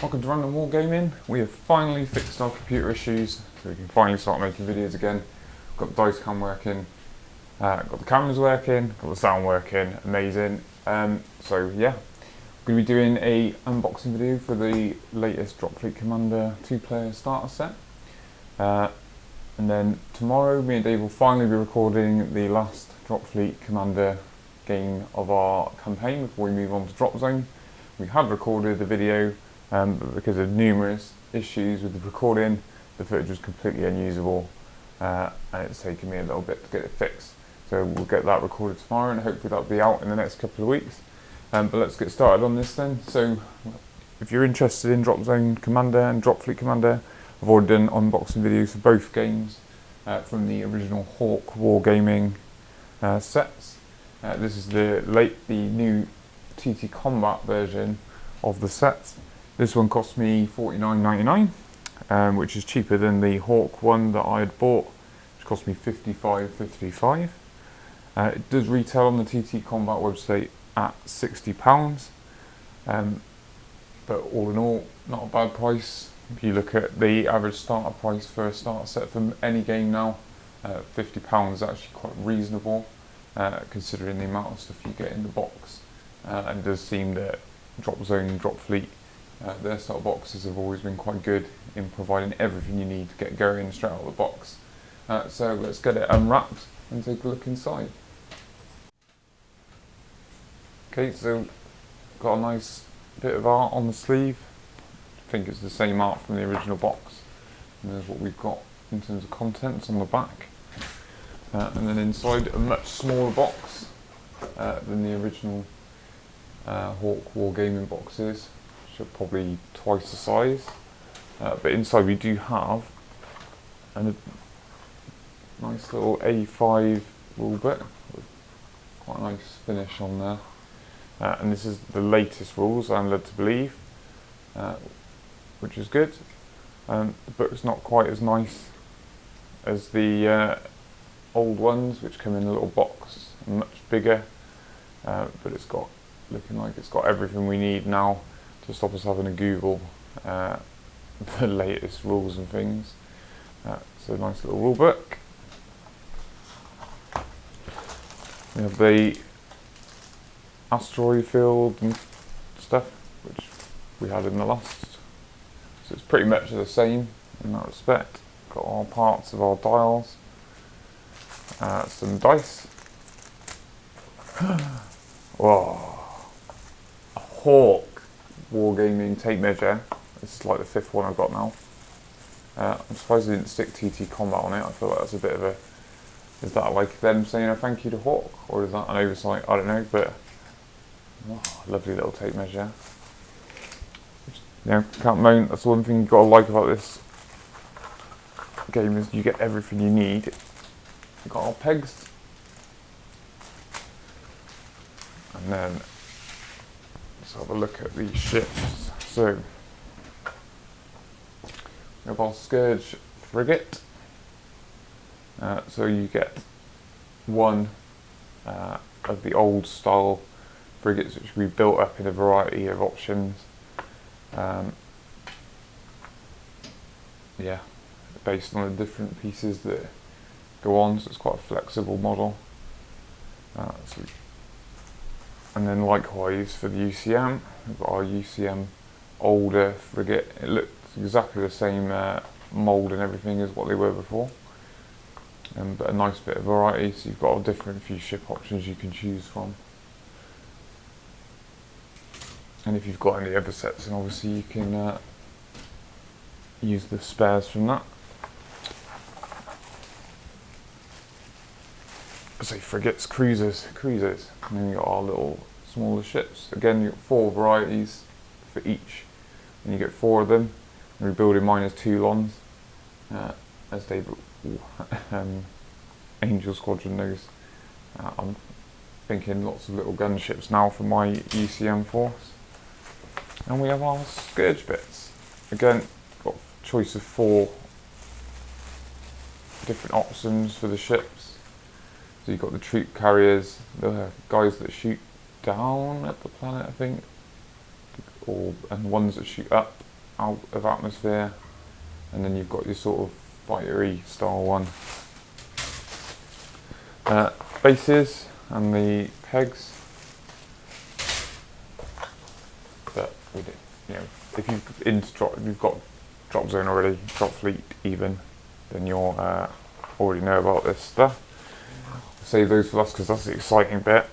Welcome to Random Wargaming. We have finally fixed our computer issues, so we can finally start making videos again. Got the dice cam working, got the cameras working, got the sound working, amazing. So yeah, we're going to be doing a unboxing video for the latest Dropfleet Commander 2-player starter set. And then tomorrow, me and Dave will finally be recording the last Dropfleet Commander game of our campaign before we move on to Drop Zone. We had recorded the video, but because of numerous issues with the recording, the footage was completely unusable, and it's taken me a little bit to get it fixed. So we'll get that recorded tomorrow, and hopefully that'll be out in the next couple of weeks. But let's get started on this then. So if you're interested in Drop Zone Commander and Dropfleet Commander, I've already done unboxing videos for both games from the original Hawk Wargaming sets. This is the new TTCOMBAT version of the set. This one cost me $49.99, which is cheaper than the Hawk one that I had bought, which cost me $55.55. It does retail on the TTCOMBAT website at £60, but all in all, not a bad price. If you look at the average starter price for a starter set from any game now, £50 is actually quite reasonable, considering the amount of stuff you get in the box. And it does seem that Drop Zone and Dropfleet, their starter boxes have always been quite good in providing everything you need to get going straight out of the box. So let's get it unwrapped and take a look inside. Okay, so got a nice bit of art on the sleeve. I think it's the same art from the original box. And there's what we've got in terms of contents on the back. And then inside a much smaller box than the original Hawk Wargaming boxes, which are probably twice the size. But inside we do have a nice little A5 rulebook with quite a nice finish on there. And this is the latest rules, I'm led to believe, which is good. The book's not quite as nice as the old ones, which come in a little box, much bigger, but it's got, looking like it's got everything we need now to stop us having to Google the latest rules and things. So a nice little rule book. We have the asteroid field and stuff, which we had in the last. So it's pretty much the same in that respect. Got all parts of our dials, some dice. Whoa. A Hawk Wargaming tape measure. This is like the 5th one I've got now. I'm surprised they didn't stick TTCOMBAT on it. I feel like that's a bit of a... Is that like them saying a thank you to Hawk? Or is that an oversight? I don't know, but... Oh, lovely little tape measure. Can't moan. That's one thing you've got to like about this game, is you get everything you need. We've got our pegs. And then let's have a look at these ships. So we have our Scourge frigate. So you get one of the old style frigates, which we built up in a variety of options. Yeah, based on the different pieces that go on, so it's quite a flexible model. And then likewise for the UCM, we've got our UCM older frigate. It looks exactly the same mould and everything as what they were before, but a nice bit of variety, so you've got a different few ship options you can choose from. And if you've got any other sets, then obviously you can use the spares from that. Say frigates, cruisers, and then you've got our little smaller ships. Again, you've got 4 varieties for each, and you get 4 of them. We're building mine as Toulons, as David AngelSquadron knows. I'm thinking lots of little gunships now for my UCM force. And we have our Scourge bits. Again, got a choice of 4 different options for the ships. So you've got the troop carriers, the guys that shoot down at the planet, I think, and ones that shoot up. out of atmosphere, and then you've got your sort of fiery style one. Bases and the pegs. But we do, you know, if you've got Drop Zone already, Dropfleet even, then you'll already know about this stuff. Save those for us because that's the exciting bit.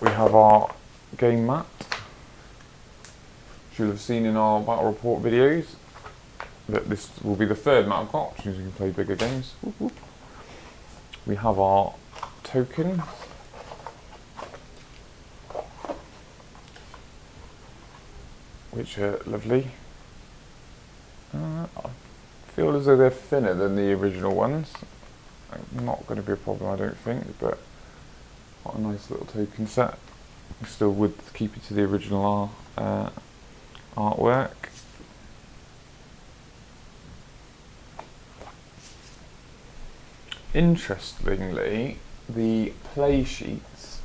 We have our game mat, which you'll have seen in our battle report videos. That this will be the third mat I've got, which means we can play bigger games. Whoop, whoop. We have our tokens. Which are lovely. I feel as though they're thinner than the original ones. Not going to be a problem, I don't think, but what a nice little token set. We still would keep it to the original artwork. Interestingly, the play sheets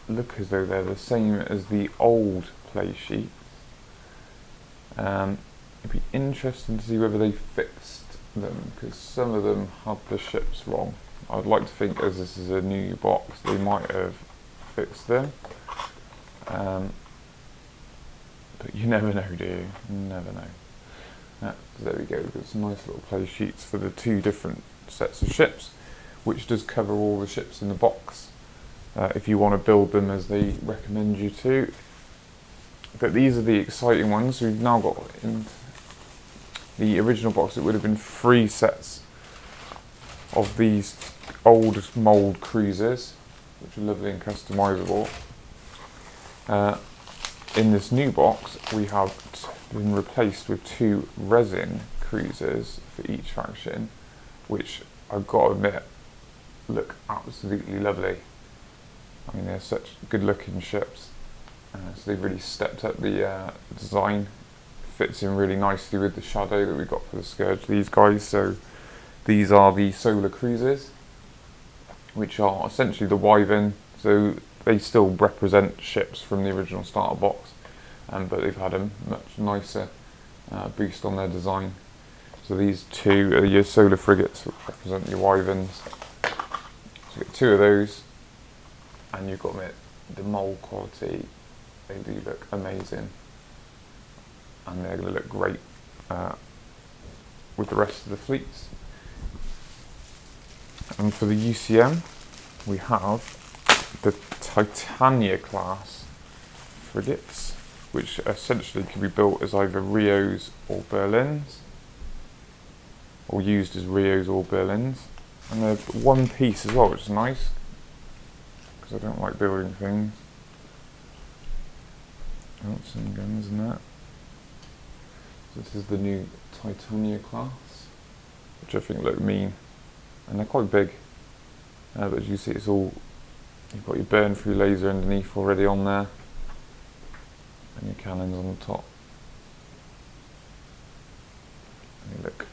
look as though they're the same as the old play sheets. It'd be interesting to see whether they fixed them, because some of them had the ships wrong. I'd like to think, as this is a new box, they might have fixed them. But you never know, do you? You never know. There we go, we've got some nice little play sheets for the two different sets of ships, which does cover all the ships in the box, if you want to build them as they recommend you to. But these are the exciting ones. We've now got, in the original box, it would have been 3 sets of these old mould cruisers, which are lovely and customizable. In this new box, we have been replaced with 2 resin cruisers for each faction, which I've got to admit look absolutely lovely. I mean, they're such good looking ships. So they've really stepped up the design. Fits in really nicely with the shadow that we got for the Scourge, these guys. So these are the solar cruisers, which are essentially the Wyvern. So they still represent ships from the original starter box, but they've had a much nicer boost on their design. So these 2 are your solar frigates, which represent your Wyverns. So you get 2 of those, and you've got the mould quality. They do look amazing, and they're going to look great with the rest of the fleets. And for the UCM, we have the Titania class frigates, which essentially can be built as either Rios or Berlins, or used as Rios or Berlins. And they're one piece as well, which is nice, because I don't like building things. Oh, some guns and that. So this is the new Titania class, which I think look mean, and they're quite big. But as you see, it's all, you've got your burn through laser underneath already on there, and your cannons on the top. They look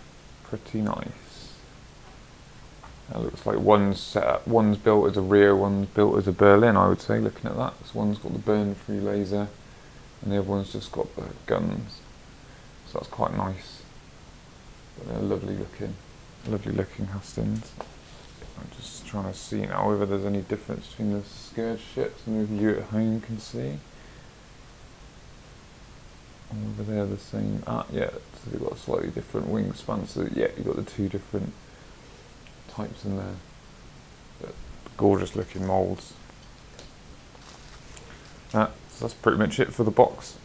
pretty nice. That looks like one's set up, one's built as a Rio, one's built as a Berlin, I would say, looking at that. This one's got the burn through laser, and the other one's just got the guns. So that's quite nice. But they're lovely looking Hastings. I'm just trying to see now whether there's any difference between the Scourge ships and maybe you at home can see. Or whether they're the same. Yeah, so they've got a slightly different wingspan. So yeah, you've got the 2 different types in there. But gorgeous looking moulds. So that's pretty much it for the box.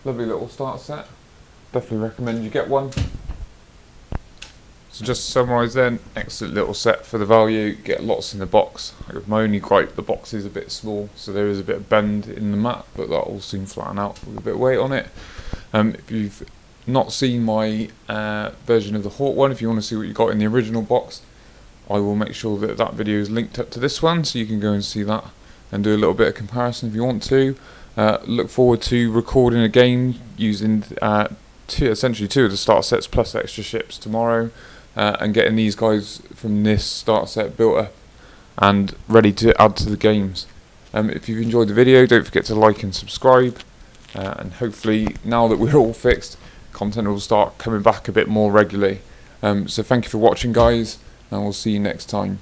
Lovely little start set. Definitely recommend you get one. So just to summarise then, excellent little set for the value, get lots in the box. My only gripe, the box is a bit small, so there is a bit of bend in the mat, but that will soon flatten out with a bit of weight on it. If you've not seen my version of the Hawk one, if you want to see what you got in the original box, I will make sure that that video is linked up to this one, so you can go and see that and do a little bit of comparison if you want to. Look forward to recording a game using essentially 2 of the starter sets plus extra ships tomorrow, and getting these guys from this starter set built up and ready to add to the games. If you've enjoyed the video, don't forget to like and subscribe. and hopefully now that we're all fixed, content will start coming back a bit more regularly. So thank you for watching, guys, and we'll see you next time.